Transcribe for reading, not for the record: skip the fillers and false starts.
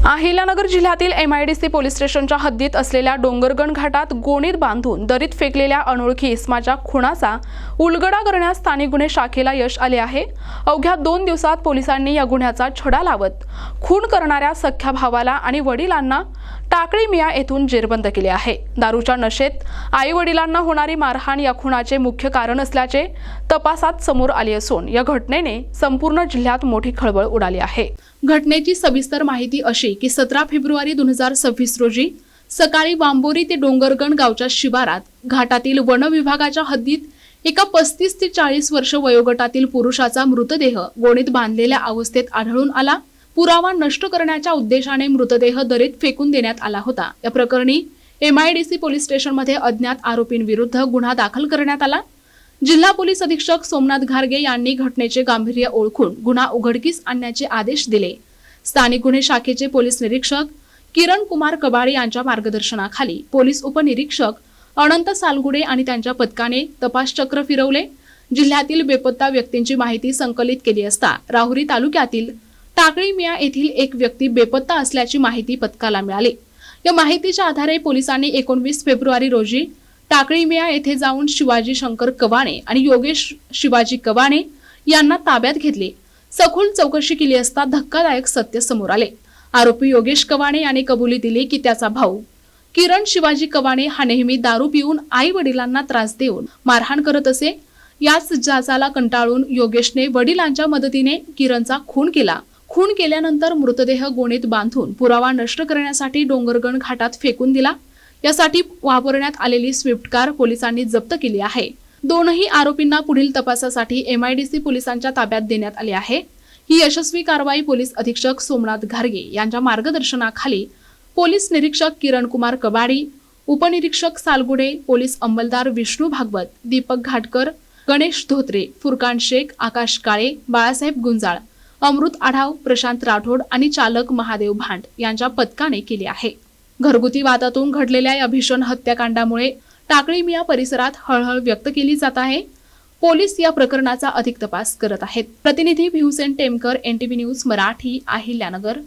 अहिल्यानगर जिल्ह्यातील MIDC police स्टेशनच्या हद्दीत असलेल्या डोंगरगण घाटात गोणीत बांधून दरीत फेकलेल्या अनोळखी इसमाच्या खुनाचा उलगडा करण्यास स्थानिक गुन्हे शाखेला यश आले आहे। अवघ्या 2 दिवसात पोलिसांनी या गुन्ह्याचा छडा लावत खून करणाऱ्या सख्ख्या भावाला आणि वडिलांना टाकळी मिया येथून जेरबंद केले आहे। दारूच्या नशेत आई वडिलांना होणारी मारहाण या खुनाचे मुख्य कारण असल्याचे तपासात समोर आले असून या घटनेने संपूर्ण जिल्ह्यात मोठी खळबळ उडाली आहे। घटनेची सविस्तर माहिती अशी की 17 फेब्रुवारी 2026 रोजी सकाळी वांबोरी ते डोंगरगण गावच्या शिवारात घाटातील वन विभागाच्या हद्दीत एका 35 ते 40 वर्ष वयोगटातील पुरुषाचा मृतदेह गोणीत बांधलेल्या अवस्थेत आढळून आला। पुरावा नष्ट करण्याच्या उद्देशाने मृतदेह दरीत फेकून देण्यात आला होता। या प्रकरणी MIDC पोलीस स्टेशनमध्ये अज्ञात आरोपींविरुद्ध गुन्हा दाखल करण्यात आला। जिल्हा पोलीस अधीक्षक सोमनाथ घारगे यांनी घटनेचे गांभीर्य ओळखून गुन्हा उघडकीस आणण्याचे आदेश दिले। स्थानिक गुन्हे शाखेचे पोलीस निरीक्षक किरण कुमार कबाडे यांच्या मार्गदर्शनाखाली पोलीस उपनिरीक्षक अनंत सालगुडे आणि त्यांच्या पथकाने तपास चक्र फिरवले। जिल्ह्यातील बेपत्ता व्यक्तींची माहिती संकलित केली असता राहुरी तालुक्यातील टाकळी मिया येथील एक व्यक्ती बेपत्ता असल्याची माहिती पथकाला मिळाली। या माहितीच्या आधारे पोलिसांनी 19 फेब्रुवारी रोजी टाकळी मिया येथे जाऊन शिवाजी शंकर कवाणे आणि योगेश शिवाजी कवाणे यांना ताब्यात घेतले। सखोल चौकशी केली असता धक्कादायक सत्य समोर आले। आरोपी योगेश कवाणे याने कबुली दिली की त्याचा भाऊ किरण शिवाजी कवाणे हा नेहमी दारू पिऊन आई वडिलांना त्रास देऊन मारहाण करत असे। याच जाचाला कंटाळून योगेशने वडिलांच्या मदतीने किरणचा खून केला। खून केल्यानंतर मृतदेह गोणीत बांधून पुरावा नष्ट करण्यासाठी डोंगरगण घाटात फेकून दिला। यासाठी वापरण्यात आलेली स्विफ्ट कार पोलिसांनी जप्त केली आहे। दोनही आरोपींना पुढील तपासासाठी MIDC पोलिसांच्या ताब्यात देण्यात आले आहे। ही यशस्वी कारवाई पोलीस अधीक्षक सोमनाथ घारगे यांच्या मार्गदर्शनाखाली पोलीस निरीक्षक किरण कुमार कबाडी, उपनिरीक्षक सालगुडे, पोलीस अंमलदार विष्णू भागवत, दीपक घाटकर, गणेश धोत्रे, फुरकान शेख, आकाश काळे, बाळासाहेब गुंजाळ, अमृत आढाव, प्रशांत राठोड आणि चालक महादेव भांड यांच्या पथकाने केली आहे। घरगुती वादातून घडलेल्या या भीषण हत्याकांडामुळे टाकळी मिया परिसरात हळहळ व्यक्त केली जात आहे। पोलीस या प्रकरणाचा अधिक तपास करत आहेत। प्रतिनिधी भिवसेन टेमकर, NTV न्यूज मराठी, अहिल्यानगर।